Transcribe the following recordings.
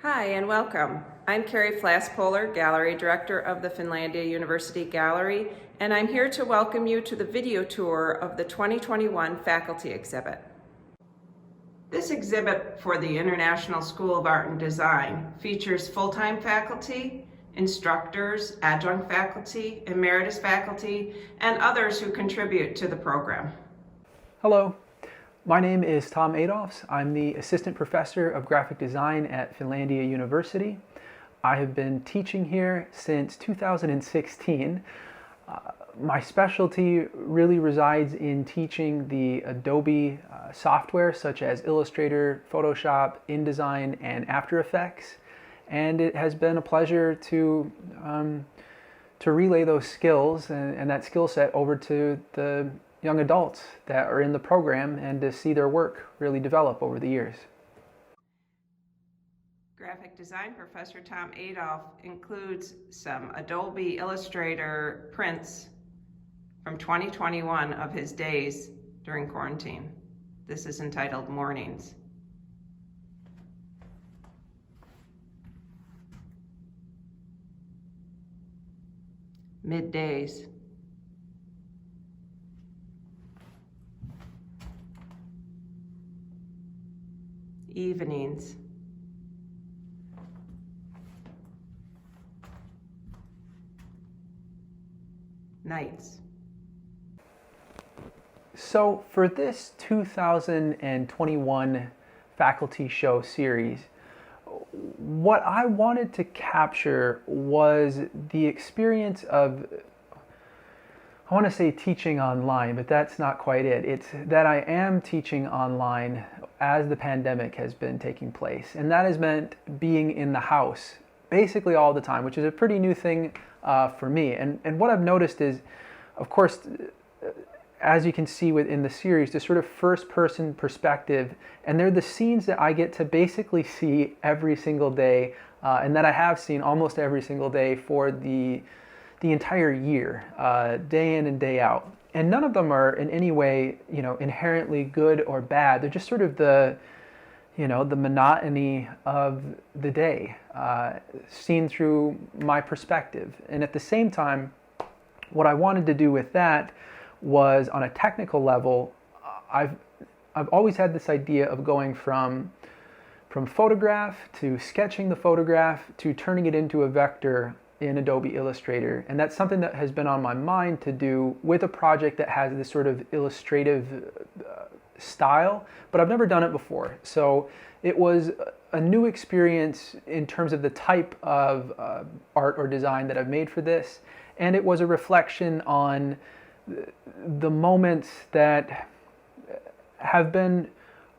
Hi and welcome. I'm Carrie Flaspohler, Gallery Director of the Finlandia University Gallery, and I'm here to welcome you to the video tour of the 2021 faculty exhibit. This exhibit for the International School of Art and Design features full-time faculty, instructors, adjunct faculty, emeritus faculty, and others who contribute to the program. Hello, my name is Tom Adolph. I'm the Assistant Professor of Graphic Design at Finlandia University. I have been teaching here since 2016. My specialty really resides in teaching the Adobe software such as Illustrator, Photoshop, InDesign, and After Effects. And it has been a pleasure to relay those skills and that skill set over to the young adults that are in the program and to see their work really develop over the years. Graphic design professor Tom Adolph includes some Adobe Illustrator prints from 2021 of his days during quarantine. This is entitled Mornings. Middays. Evenings. Nights. So for this 2021 faculty show series, what I wanted to capture was the experience of, I want to say teaching online, but that's not quite it. It's that I am teaching online as the pandemic has been taking place. And that has meant being in the house basically all the time, which is a pretty new thing for me. And what I've noticed is, of course, as you can see within the series, the sort of first-person perspective, and they're the scenes that I get to basically see every single day, and that I have seen almost every single day for the entire year, day in and day out. And none of them are in any way, inherently good or bad. They're just sort of the monotony of the day, seen through my perspective. And at the same time, what I wanted to do with that was, on a technical level, I've always had this idea of going from photograph to sketching the photograph to turning it into a vector in Adobe Illustrator. And that's something that has been on my mind to do with a project that has this sort of illustrative style, but I've never done it before. So it was a new experience in terms of the type of art or design that I've made for this. And it was a reflection on the moments that have been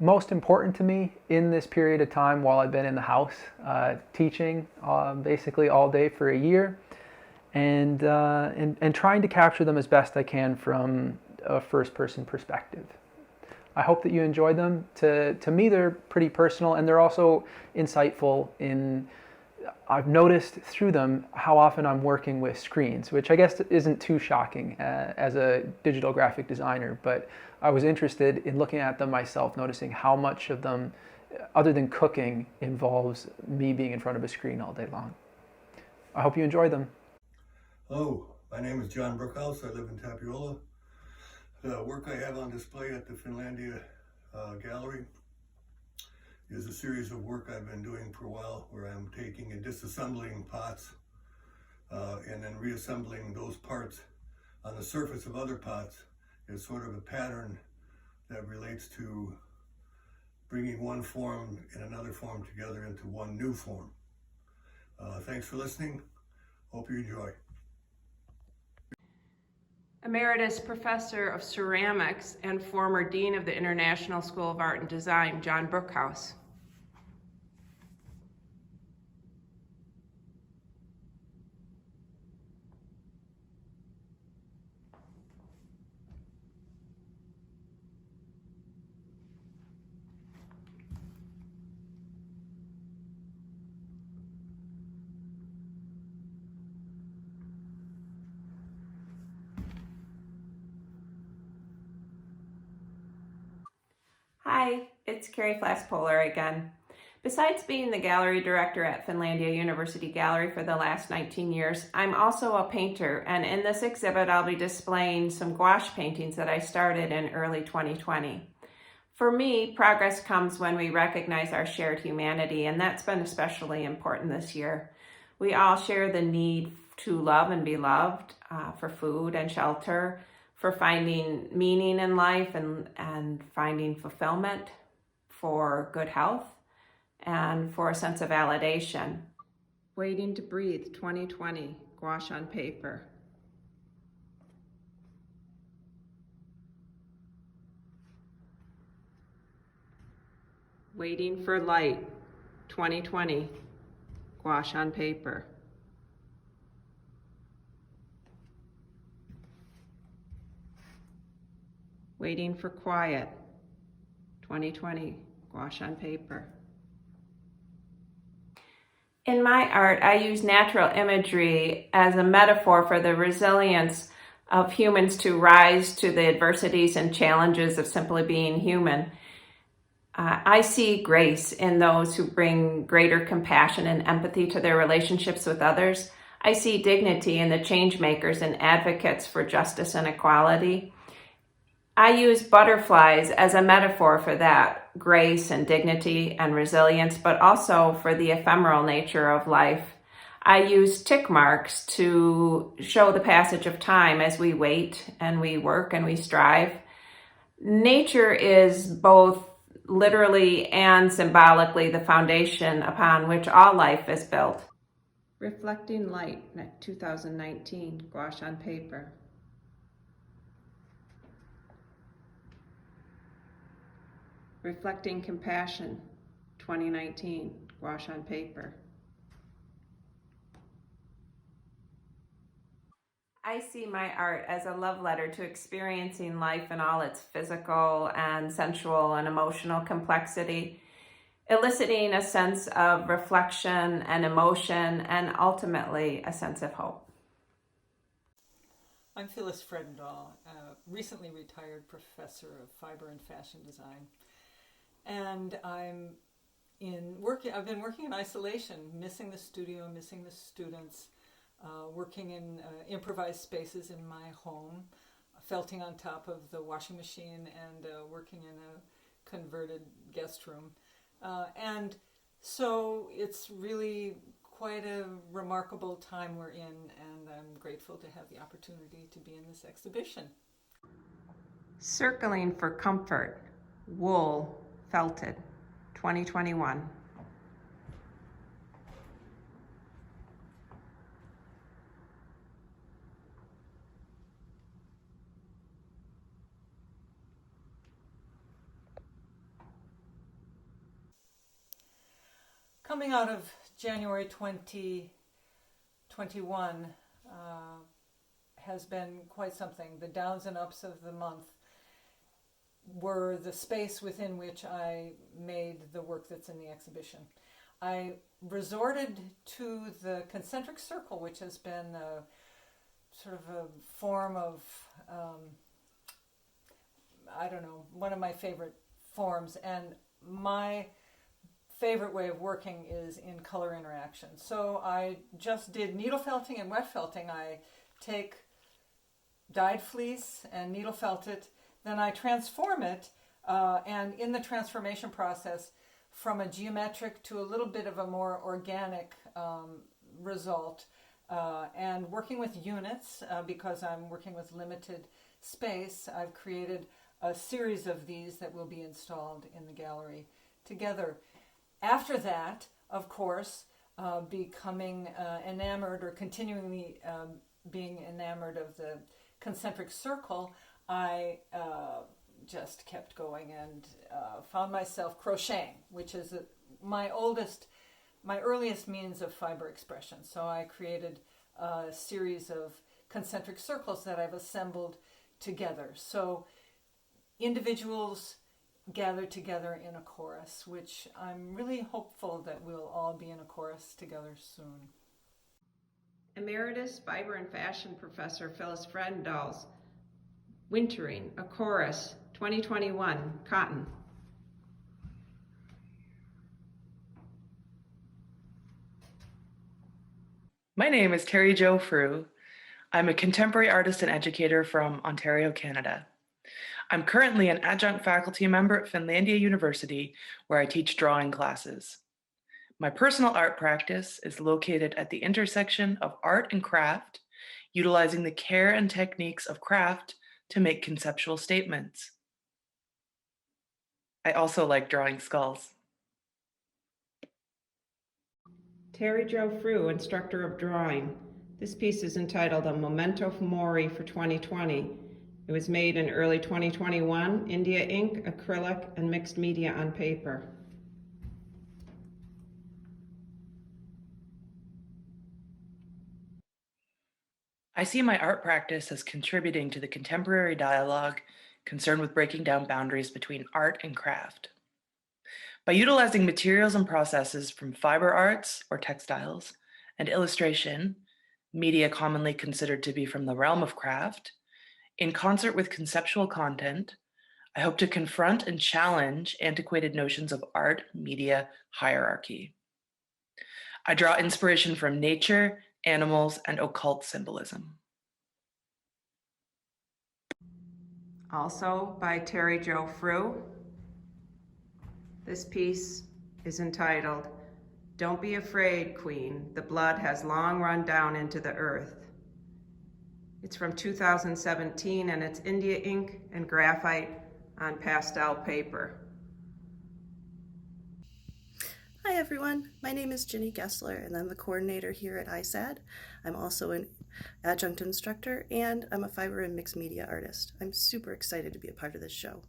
most important to me in this period of time while I've been in the house teaching basically all day for a year, and trying to capture them as best I can from a first-person perspective. I hope that you enjoyed them. To me, they're pretty personal, and they're also insightful in, I've noticed through them how often I'm working with screens, which I guess isn't too shocking as a digital graphic designer, but I was interested in looking at them myself, noticing how much of them, other than cooking, involves me being in front of a screen all day long. I hope you enjoy them. Hello, my name is John Brookhouse. I live in Tapiola. The work I have on display at the Finlandia Gallery is a series of work I've been doing for a while, where I'm taking and disassembling pots and then reassembling those parts on the surface of other pots. Is sort of a pattern that relates to bringing one form and another form together into one new form. Thanks for listening. Hope you enjoy. Emeritus Professor of Ceramics and former Dean of the International School of Art and Design, John Brookhouse. Hi, it's Carrie Flaspohler again. Besides being the gallery director at Finlandia University Gallery for the last 19 years, I'm also a painter, and in this exhibit I'll be displaying some gouache paintings that I started in early 2020. For me, progress comes when we recognize our shared humanity, and that's been especially important this year. We all share the need to love and be loved, for food and shelter, for finding meaning in life and finding fulfillment, for good health, and for a sense of validation. Waiting to Breathe 2020, gouache on paper. Waiting for Light 2020, gouache on paper. Waiting for Quiet 2020, gouache on paper. In my art, I use natural imagery as a metaphor for the resilience of humans to rise to the adversities and challenges of simply being human. I see grace in those who bring greater compassion and empathy to their relationships with others. I see dignity in the change makers and advocates for justice and equality. I use butterflies as a metaphor for that grace and dignity and resilience, but also for the ephemeral nature of life. I use tick marks to show the passage of time as we wait and we work and we strive. Nature is both literally and symbolically the foundation upon which all life is built. Reflecting Light, 2019, gouache on paper. Reflecting Compassion, 2019, gouache on paper. I see my art as a love letter to experiencing life in all its physical and sensual and emotional complexity, eliciting a sense of reflection and emotion and ultimately a sense of hope. I'm Phyllis Fredindahl, a recently retired professor of fiber and fashion design. And I've been working in isolation, missing the studio, missing the students, working in improvised spaces in my home, felting on top of the washing machine and working in a converted guest room. And so it's really quite a remarkable time we're in, and I'm grateful to have the opportunity to be in this exhibition. Circling for Comfort, Wool, Felted, 2021. Coming out of January 2021 has been quite something. The downs and ups of the month were the space within which I made the work that's in the exhibition. I resorted to the concentric circle, which has been a sort of a form of, one of my favorite forms, and my favorite way of working is in color interaction. So I just did needle felting and wet felting. I take dyed fleece and needle felt it, then I transform it, and in the transformation process, from a geometric to a little bit of a more organic result, and working with units, because I'm working with limited space, I've created a series of these that will be installed in the gallery together. After that, of course, becoming enamored or continually being enamored of the concentric circle, I just kept going and found myself crocheting, which is my earliest means of fiber expression. So I created a series of concentric circles that I've assembled together. So individuals gather together in a chorus, which I'm really hopeful that we'll all be in a chorus together soon. Emeritus Fiber and Fashion Professor Phyllis Fredindahl's Wintering, a Chorus, 2021, Cotton. My name is Jo Frew. I'm a contemporary artist and educator from Ontario, Canada. I'm currently an adjunct faculty member at Finlandia University, where I teach drawing classes. My personal art practice is located at the intersection of art and craft, utilizing the care and techniques of craft to make conceptual statements. I also like drawing skulls. Jo Frew, instructor of drawing. This piece is entitled A Memento Mori for 2020. It was made in early 2021, India ink, acrylic, and mixed media on paper. I see my art practice as contributing to the contemporary dialogue concerned with breaking down boundaries between art and craft. By utilizing materials and processes from fiber arts or textiles and illustration, media commonly considered to be from the realm of craft, in concert with conceptual content, I hope to confront and challenge antiquated notions of art media hierarchy. I draw inspiration from nature, animals, and occult symbolism. Also by Jo Frew. This piece is entitled, Don't Be Afraid, Queen, the blood has long run down into the earth. It's from 2017 and it's India ink and graphite on pastel paper. Hi everyone, my name is Jennyessler and I'm the coordinator here at ISAD. I'm also an adjunct instructor and I'm a fiber and mixed media artist. I'm super excited to be a part of this show.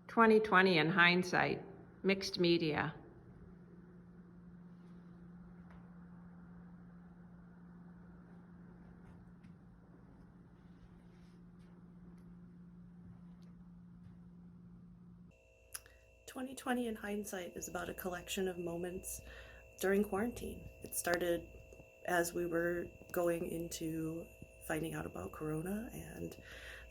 2020 in hindsight, mixed media. "2020 in hindsight" is about a collection of moments during quarantine. It started as we were going into finding out about Corona and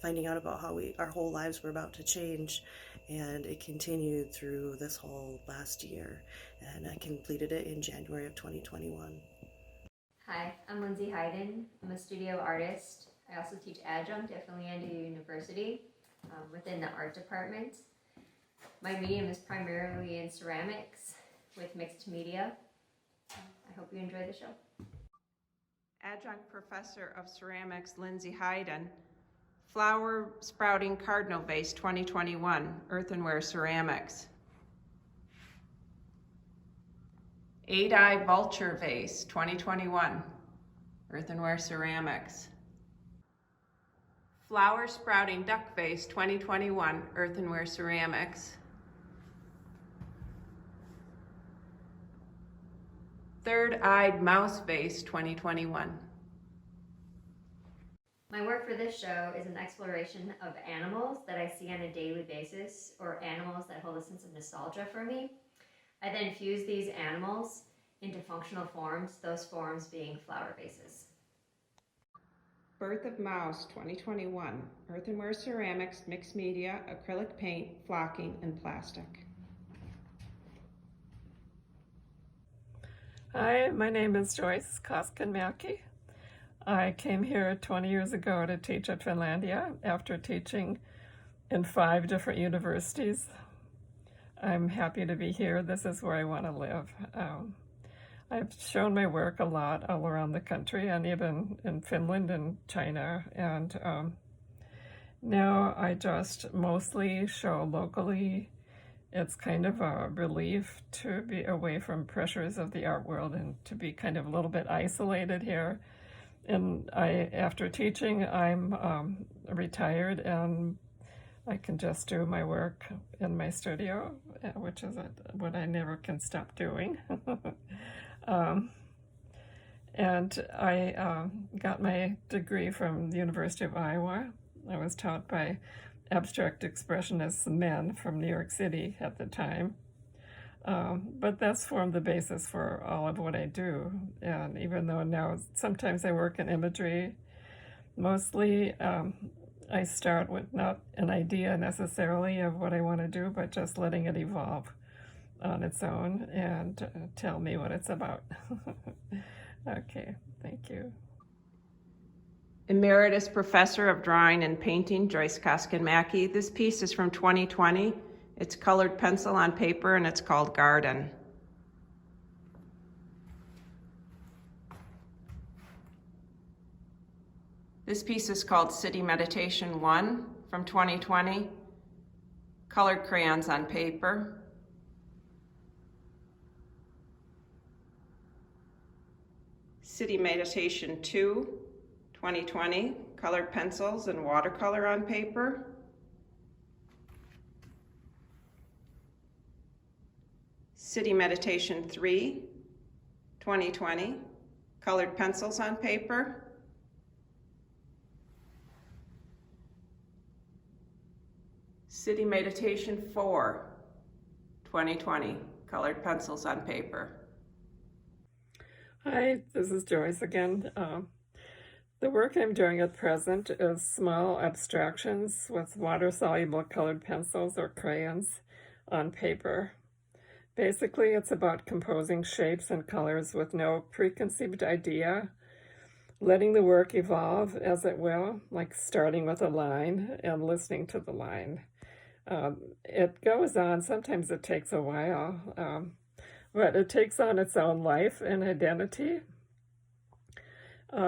finding out about how our whole lives were about to change, and it continued through this whole last year, and I completed it in January of 2021. Hi, I'm Lindsay Hayden. I'm a studio artist. I also teach adjunct at Finlandia University within the art department. My medium is primarily in ceramics with mixed media. I hope you enjoy the show. Adjunct Professor of Ceramics Lindsay Hayden. Flower Sprouting Cardinal Vase 2021, Earthenware Ceramics. 8-Eye Vulture Vase 2021, Earthenware Ceramics. Flower Sprouting Duck Vase 2021, Earthenware Ceramics. Third-Eyed Mouse Vase 2021. My work for this show is an exploration of animals that I see on a daily basis, or animals that hold a sense of nostalgia for me. I then fuse these animals into functional forms, those forms being flower vases. Birth of Mouse 2021, Earthenware Ceramics, Mixed Media, Acrylic Paint, Flocking, and Plastic. Hi, my name is Joyce Koskinen Mackey. I came here 20 years ago to teach at Finlandia after teaching in 5 different universities. I'm happy to be here. This is where I want to live. I've shown my work a lot all around the country and even in Finland and China. And now I just mostly show locally. It's kind of a relief to be away from pressures of the art world and to be kind of a little bit isolated here. And after teaching, I'm retired and I can just do my work in my studio, which is what I never can stop doing. And I got my degree from the University of Iowa. I was taught by abstract expressionists men from New York City at the time. But that's formed the basis for all of what I do. And even though now sometimes I work in imagery, mostly I start with not an idea necessarily of what I want to do, but just letting it evolve on its own and tell me what it's about. Okay, thank you. Emeritus Professor of Drawing and Painting, Joyce Mackey. This piece is from 2020. It's colored pencil on paper and it's called Garden. This piece is called City Meditation 1 from 2020. Colored crayons on paper. City Meditation 2, 2020. Colored pencils and watercolor on paper. City Meditation 3, 2020. Colored pencils on paper. City Meditation 4, 2020, colored pencils on paper. Hi, this is Joyce again. The work I'm doing at present is small abstractions with water-soluble colored pencils or crayons on paper. Basically, it's about composing shapes and colors with no preconceived idea, letting the work evolve as it will, like starting with a line and listening to the line. It goes on, sometimes it takes a while, but it takes on its own life and identity.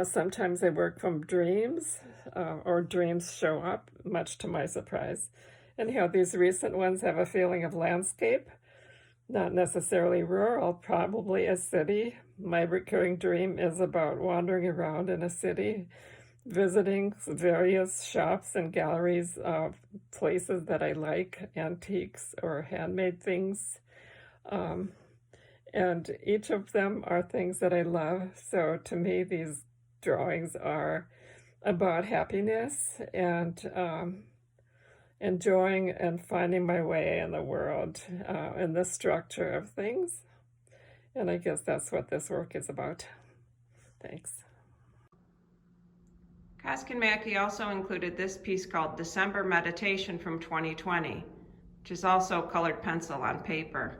Sometimes I work from dreams, or dreams show up, much to my surprise. Anyhow, these recent ones have a feeling of landscape, not necessarily rural, probably a city. My recurring dream is about wandering around in a city, visiting various shops and galleries of places that I like, antiques or handmade things. And each of them are things that I love. So to me, these drawings are about happiness and enjoying and finding my way in the world, in the structure of things. And I guess that's what this work is about. Thanks. Mackey also included this piece called December Meditation from 2020, which is also colored pencil on paper.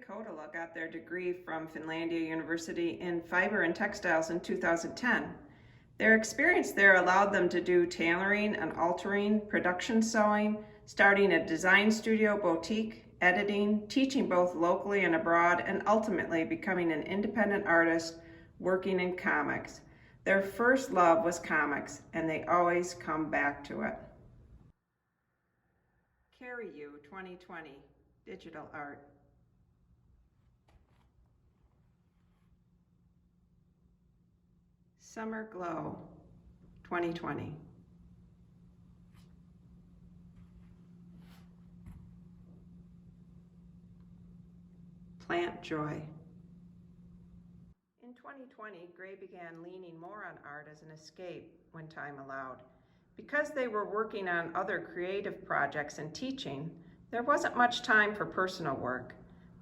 Kodala got their degree from Finlandia University in fiber and textiles in 2010. Their experience there allowed them to do tailoring and altering, production sewing, starting a design studio boutique, editing, teaching both locally and abroad, and ultimately becoming an independent artist working in comics. Their first love was comics, and they always come back to it. Carrie, 2020, digital art. Summer Glow, 2020. Plant Joy. In 2020, Gray began leaning more on art as an escape when time allowed. Because they were working on other creative projects and teaching, there wasn't much time for personal work.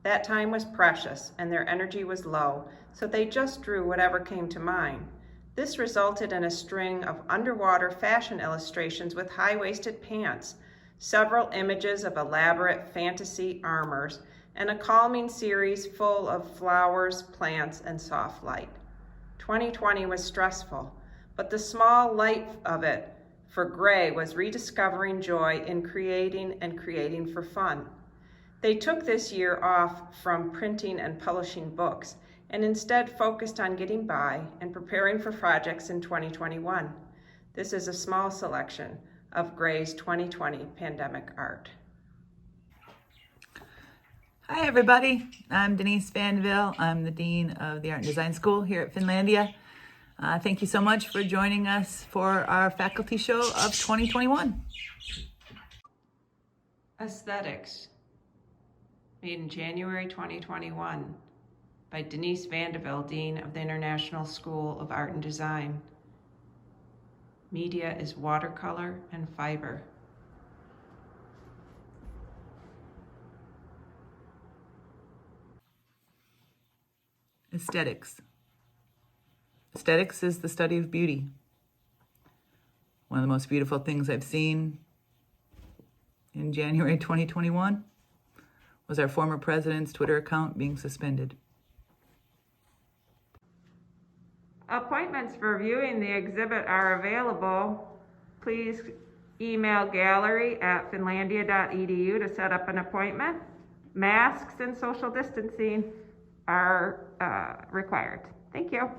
That time was precious and their energy was low, so they just drew whatever came to mind. This resulted in a string of underwater fashion illustrations with high-waisted pants, several images of elaborate fantasy armors, and a calming series full of flowers, plants, and soft light. 2020 was stressful, but the small light of it for Gray was rediscovering joy in creating and creating for fun. They took this year off from printing and publishing books and instead focused on getting by and preparing for projects in 2021. This is a small selection of Gray's 2020 pandemic art. Hi everybody, I'm Denise Vandeville. I'm the Dean of the Art and Design School here at Finlandia. Thank you so much for joining us for our faculty show of 2021. Aesthetics, made in January 2021 by Denise Vandeville, Dean of the International School of Art and Design. Media is watercolor and fiber. Aesthetics. Aesthetics is the study of beauty. One of the most beautiful things I've seen in January 2021 was our former president's Twitter account being suspended. Appointments for viewing the exhibit are available. Please email gallery@finlandia.edu to set up an appointment. Masks and social distancing are required. Thank you.